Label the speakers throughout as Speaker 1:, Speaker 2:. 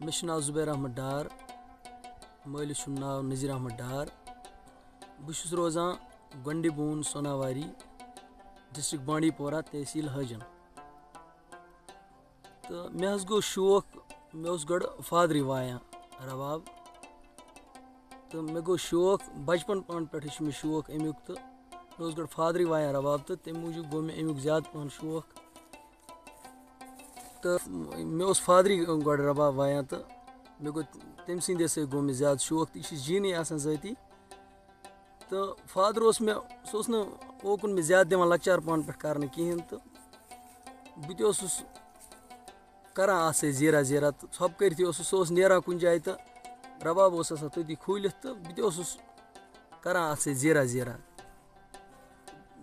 Speaker 1: मे नाव जुबैर अहमद डार मालिस नाव नज़ीर अहमद डार बस रोजान गंडी बून सोनावारी डिस्ट्रिक्ट बांडी पोरा तहसील हजन। तो मे गो शौक मे गड फादरी वाया रबाब। तो मे गो शौक बचपन पान पे मे शौक अमुक। तो मे गड फादरी वाया रबाब तो तम मूजूब गो मे अमुक ज़्यादा पहन शौक। तो मे फादरी गड रबाब वाया तो मे गो तम सदे सो गो मे ज़्यादा शौक। तो यह जीनी ज़ाती। तो फादर मे सह ओकुन मे ज़्यादा दिवान लक्चार पान पे कर कहें। तो बहुत करान जीरा जीरा तो सब कर सह नेरान कुन जाए तो रबाब तथी खोलित तो बहुत करान जीरा जीरा।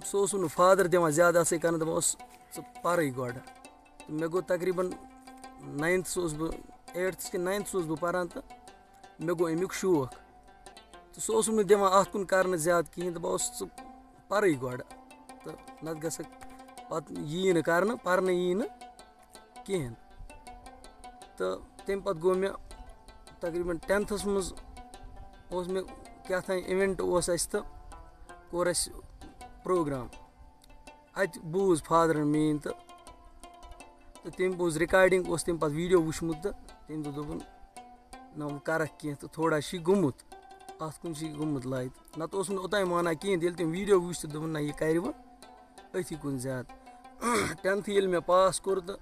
Speaker 1: सह फादर दिवान ज़्यादा कर पर गड। तो मे गो तकरीबन 9th 8th कि 9th पारान तो मे गो अमुक शौक। तो सह दिवान अत कुन कर ज़्यादा कहें। तो बस पर गड तो नत गस पे यी कर पर यी कहें। तो तम पे गो मे तकरीबन 10th मज मे क्या इवेंट तो कोर प्रोग्राम अत बूज फादर मेन। तो तम बोज रिकॉर्डिंग तम पे वीडियो वुचमुत। तो तम दोपन ना कर कह तो थोड़ा गुमुत अत कुन गुमुत लाइट नत ओतान माना कहें। ये तम वीडियो वुच तो दोपन ना यह कर अथी कुन ज्यादा। 10th ये मे पास कोर तो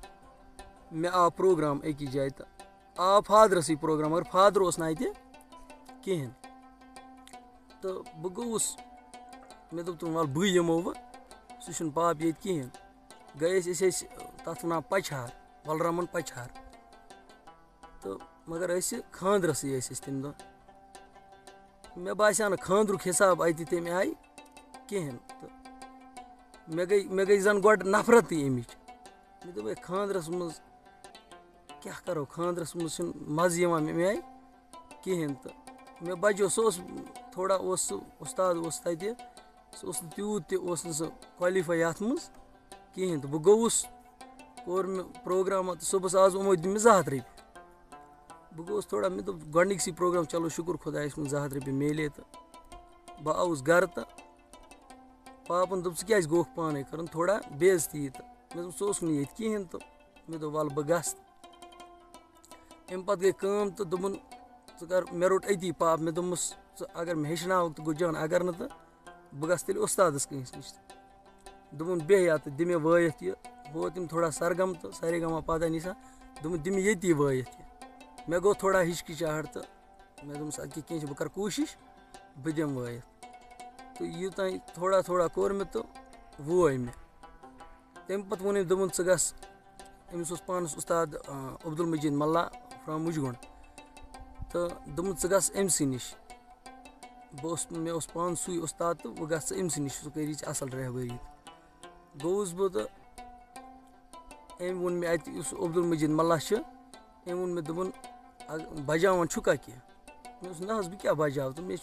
Speaker 1: मे आव प्रोग्राम अकि जाए तो आव फादरस प्रोग्राम मगर फादर अत कहें। तो बह गोस मे दोप तुम वाल बह यमो सह पाप ये कहें। गए तथ वन पचहार बलरामन पचहार। तो मगर खानदरस तम दह मे बासा ना खानद्रुक हिसाब अत तम आय कहें। तो मे गई जन गड नफरत अमिच। मे दोप खानदरस मज क्या करो खानदरस मज मज़ मे आय कहें। तो मे बचो सह थोड़ा उस्ताद तथ सह तूत क्वालिफाई अत मज कहें। तो बह गोस कोर मे प्रोग्राम तो सुबह आज यमो दिन 200 रपि। बह गोस थोड़ा मे दोप गडनिकसी प्रोग्राम चलो शुक्र खुदायस कुन 200 रपि मिले। तो बह आउस गर तो पापन दोप क्या गोख पाने कर थोड़ा बेइज्जती। तो मे दोप सह ये कहें। तो मे दोप वल बह गस। अम पे गई कम तो दोपन कर मे रोट अती पाप। मे दोपमस अगर मे हेचनाव तो गो जान अगर न तो बह गस तेल उस्तादस कंस नश। दोपन बेह तो दिमे वायत यह गो तम थोड़ा सरगम तो सारे गमा पता निशा दोपन दिमे ये वायत यह। मे गो थोड़ा हिचकिचाहट तो मे दोपस अद कह बह कर कोशिश बह दिम वायत। तो यूतान थोड़ा थोड़ा कोर मे तो वोय मे। तम पे वोन दोपन ग अमिस पानस उस्ताद अब्दुल मजीद मल्ला फ्रॉम मुजगुंड। तो दोपन गस अमस नश मे पान सू उस्ताद तो वह गस अमस नश सह करी असल रहबरी। गोस बह तो अम वोन मे अत अब्दुल मजीद मल्ला अम वोन मे दोपन बजावान छुका कह। मे ना बह क्या बजाव। तो मे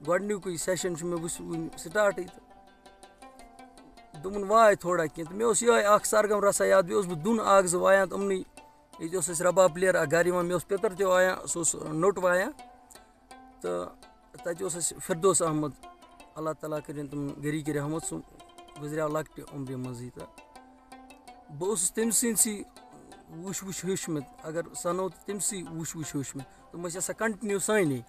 Speaker 1: गडनुक सेशन मे वन स्टार्ट। तो दोपन वाय थोड़ा कह। तो मे यह सरगम रसा याद बह बह दुन ज वायान अमन ये रबाब प्लेयर गर मे पितर त वायान सह नोट वायान। तो तत फिरदौस अहमद अल्लाह ताला कर तम गरी की रहमत सह गुजरिया लकट उम्र मज। तो बह तम सी वुच हेच मे अगर सनो तो तम वुच हेच मे तम कंटिन्यू साने।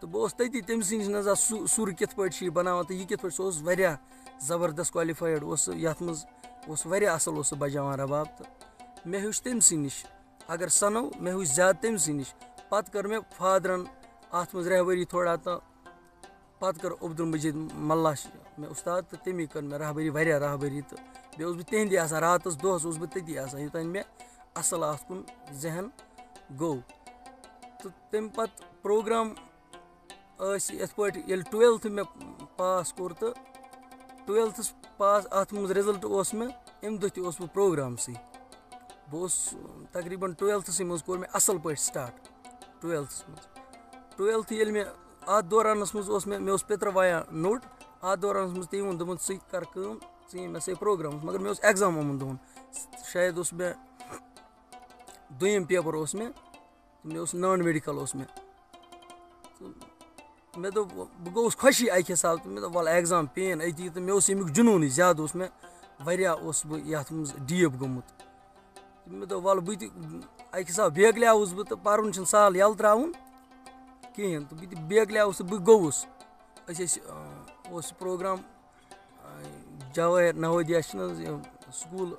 Speaker 1: तो बह तती तम नज सुर कित पे बनावान तो यह कित पे सह ज़बरदस्त क्वालिफाइड यथ मज असल बजावान रबाब। तो मे हेच तम नश अगर सनो मे हेच ज़्यादा तम नश। पत कर मे फादरन अत मज रहबरी थोड़ा। तो पत कर अब्दुल मजीद मल्ला मे उस्ताद तो तमी कर मे रहबरी रहबरी। तो बे बह तहंदी रातस दोहस बह तती यूतान मे असल अत कुन जहन गो। तो तम पे प्रोग्राम ये 12th मे पास कोर। तो 12th पास अत मज रिजल्ट मे अम दह तह प्रोग्राम सी बह तकरीबन 12th मज कोर मे असल पे स्टार्ट 12th मज। 12th ये मे अत दौरान मज मे पितर वायान नोट अत दौरान मज तम वोन दोपन सी कर सी मे से प्रोग्राम मगर मे एग्जाम आमुन दोपन शायद मे दोयम पेपर मे मे नॉन मेडिकल मे तो मे दोप बह गोस खुशी अक हिसाब तो मे दोप वल एग्जाम पेन अति तो मे अमुक जुनून ज्यादा मे यथ मज डीप गोमुत मे दोप वल बह अक हिसाब बेगल्यावस बह तो पर्न सहल यल त्राउन कहें तो बह बेगल्यावस तो बह गोवुस programme Jawahar Navodaya school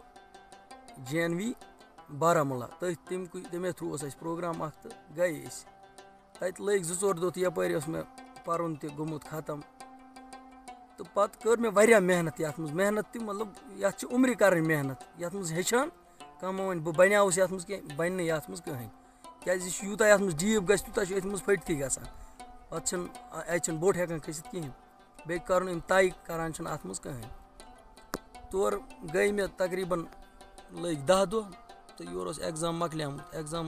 Speaker 1: JNV Baramulla तमे थ्रू प्रोग्राम तो गए तत लग 2-4 दो तो यपर मे पर्न त गोमुत खत्म तो पत कर मे वारिया मेहनत ये मेहनत ती मतलब ये उम्र कर मेहनत ये हेचान कम वन बह बनियावस ये कह बन ये कहें क्या यूता ये डीप गूत अथ फटती ग पे बोट हेकान खसित कहें बे कर तय करान अत कहें तौर गई मे तकरीबन लग 10 दो तो योर एग्जाम मकलियामुत एग्जाम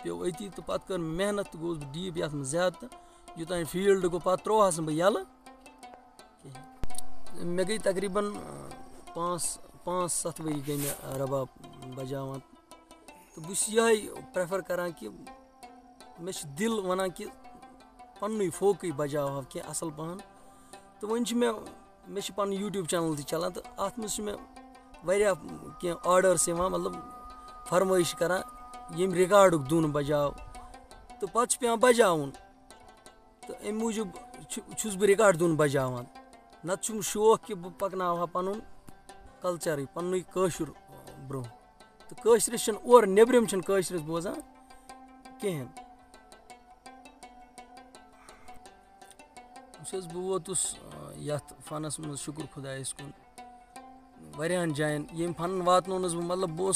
Speaker 1: पे अति तो पत कर मेहनत तो गोस डीप ये ज्यादा तो यूतान फील्ड गो पे त्रोहस बह यल मे गई तकरीबन 5-7 वरी गई मे रबाब बजावान तो बस यही प्रेफर करान कि मे दिल वनान कि पन्नुई फोक बजाव कह असल पहन तो वन मे पन YouTube चैनल चलान तो अत मे वारिया कह ऑर्डर्स मतलब फरमाइश करान यम रिकॉर्ड दुन बजाव तो पत पे बजावन तो अम मूजूब छुस बह रिकॉर्ड दुन बजावान नत शौक कि बह पकना पन कल्चर पन्नुई कशुर ब्रो तो कशरस और नेबरम कशरस बोजान कहें बह वोतुस यथ फनस मज शुक्र खुदायस कुन वारियान जायन ये फन वातनोनस बह मतलब बह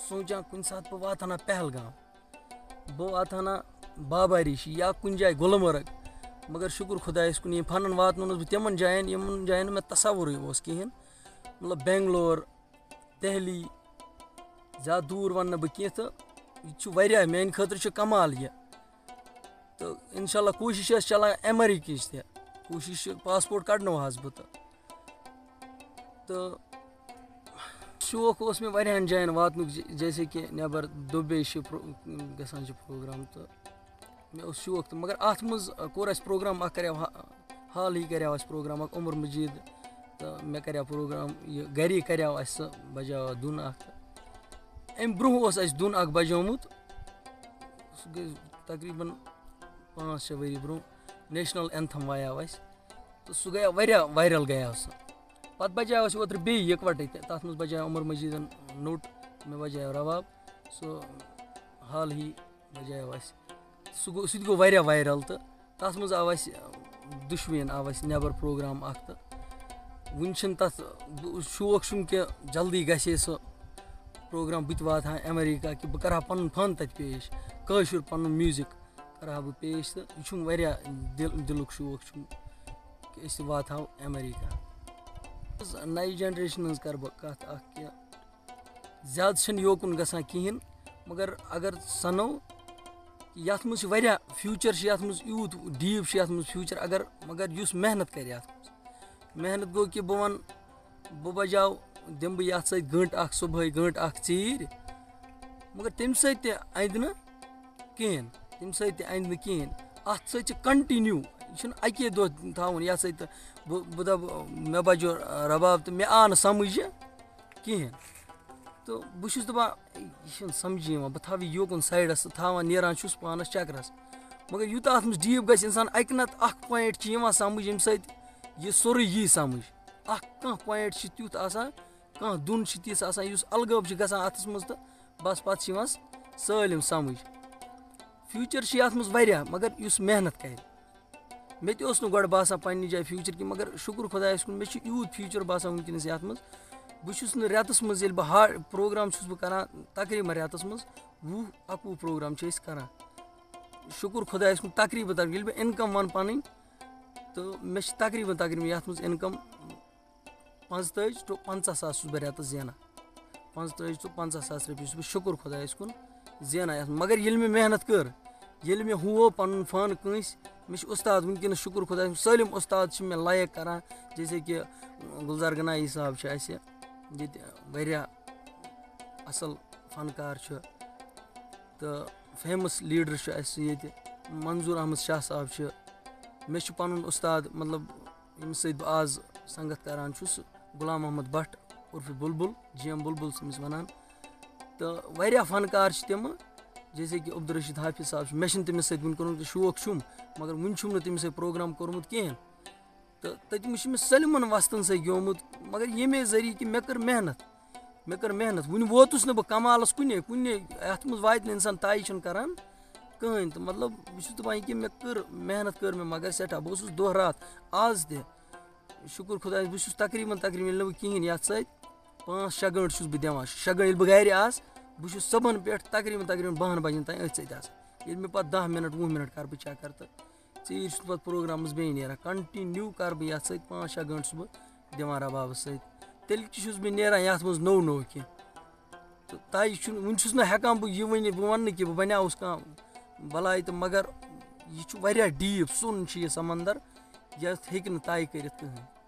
Speaker 1: सोचान कुन सात बह वात पहलगाम बह वात बाबा ऋषि या कुन जाए गुलमर्ग मगर शुक्र खुदायस कुन ये फन वातनोनस बह तिमन जायन मे तसवुर कहें मतलब बेंगलोर दिल्ली ज़्यादा दूर वन बह कह तो यह मेन खतर कमाल यह तो इंशाल्लाह कोशिश चलान अमेरिकिच ते कोशिश पासपोर्ट कड़नो बह तो शौक मे वारियान जायन वातनुक जैसे कि नबर दुबई गसान प्रोग्राम तो मे शौक तो मगर अत मज कोर प्रोग्राम हाल ही कर प्रोग्राम उमर मजीद तो मे कर प्रोग्राम यह गरी कर बजाव दुन अम ब्रोह दुन बजोमुत तकरीबन 5-6 वरी ब्रो नेशनल एंथम वायाव तो सह गया वारिया वायरल गया पत बजाव ओतर बे इकवटे तथ मज बजाव उमर मजीदन नोट मे बजाव रबाब हाल ही बजाव सह गो वारिया वायरल तो तथ मज आव दुश्वेन आव नबर प्रोग्राम तो वन तथ शौक कि जल्दी गहे सह प्रोग्राम बह वात अमेरिका कि बह कर पन फन तत पेश कशुर पन म्यूजिक कर बह पेश तो यह वारिया दिलुक शौक कि अस वात अमेरिका नई जनरेशन कर बह कत कि ज्यादा योकुन गसान कहें मगर अगर सनो यथ मज फ्यूचर यूत डीप फ्यूचर अगर मगर युस मेहनत कर मेहनत गो कि बह वन बह बजाव दिम बह ये गंट सुबह गंट चीर मगर तम अंद न कहें तम अंद कहें अत सत कंटिन्यू यह अके दो थवन ये बह दप मे बजो रबाब तो मे आ न समझ कहें तो बस दपान यह समझी बह थो योकुन साइडस थवान नेरान पानस चक्करस मगर यूता अत डीप गि इंसान अक नत पॉइंट समझ यम यह सोरे यी समझ कह पॉइंट तुथ कह दुन तिस अलगब गसान अतस मज तो बस पत सालिम समझ फ्यूचर ये मज मगर इस मेहनत कर मे तस गो बासान पन्ने जाए फ्यूचर कि मगर शुक्र खुदायस कुन मे यूत फ्यूचर बासान वनकस ये मज बह रेतस मज बह प्रोग्राम बह कर तकरीबन रेतस मज 20-21 प्रोग्राम कर शुक्र खुदायस कुन तकरीबन बह इनकम वन पन तो मे तकरीबन ये मज इनकम 45 to 50 सास बह रेतस जेना 45 to 50 सास रपये बह शुक्र खुदायस कुन जेना मगर ये मे मेहनत कर ये मे हुओ पन फन कंस मे उस्ताद वनकस शुक्र खुदा सालिम उस्ताद मे लायक करान जैसे कि गुलजार गनाई साहब ये असल फनकार तो फेमस लीडर چھُ اَسہِ ییٚتہِ منظوٗر احمد شاہ صاحب چھُ مےٚ چھُ پَنُن اُستاد مطلب ییٚمِس سۭتۍ بہٕ آز سنگت کران چھُس غلام محمد بٹ عرفہِ بُلبُل جی ایم بُلبُل چھِ أمِس وَنان تہٕ واریاہ فنکار چھِ تِمہٕ جیسے کہِ عبدالرشیٖد حافظ صاحب چھُ مےٚ چھُنہٕ تٔمِس سۭتۍ وٕنہِ کوٚرمُت شوق چھُم مگر وٕنہِ چھُم نہٕ تٔمِس سۭتۍ پروگرام کوٚرمُت کِہیٖنۍ تہٕ تٔتہِ چھُ مےٚ سٲلمَن وۄستَن سۭتۍ گیومُت مگر ییٚمے ذٔریعہٕ کہِ مےٚ کٔر محنت وٕنہِ ووتُس نہٕ بہٕ کمالَس کُنے یَتھ منٛز واتہِ نہٕ اِنسان طے چھُنہٕ کَران کٕہٕنۍ تہٕ مطلب بہٕ چھُس دَپان یہِ کہِ مےٚ کٔر محنت کٔر مےٚ مگر سٮ۪ٹھاہ بہٕ اوسُس دۄہ راتھ آز تہِ شُکُر خۄدایَس بہٕ چھُس تقریٖباً ییٚلہِ نہٕ بہٕ کِہیٖنۍ یَتھ سۭتۍ 5-6 گٲنٛٹہٕ چھُس بہٕ دِوان 6 گٲنٛٹہٕ ییٚلہِ بہٕ گَرِ آسہٕ بہٕ چھُس صُبحن پٮ۪ٹھ تقریٖباً 12 بَجَن تانۍ أتھۍ سۭتۍ آسان ییٚلہِ مےٚ پَتہٕ 10 مِنَٹ 20 مِنَٹ کَرٕ بہٕ چَکر تہٕ ژیٖرۍ چھُس پَتہٕ پرٛوگرامَس بیٚیہِ نیران کَنٹِنیوٗ کَرٕ بہٕ یَتھ سۭتۍ 5-6 گٲنٛٹہٕ چھُس بہٕ دِوان رَبابَس سۭتۍ تیٚلہِ تہِ چھُس بہٕ نیران یَتھ منٛز نوٚو کینٛہہ تہٕ طے چھُنہٕ وٕنہِ چھُس نہٕ ہٮ۪کان بہٕ یہِ ؤنِتھ بہٕ وَنہٕ نہٕ کہِ بہٕ بَنیٛاوُس کانٛہہ بَلاے تہٕ مگر یہِ چھُ واریاہ ڈیٖپ سۄن چھُ یہِ سمندر یَتھ ہیٚکہِ نہٕ طے کٔرِتھ کٕہٕنۍ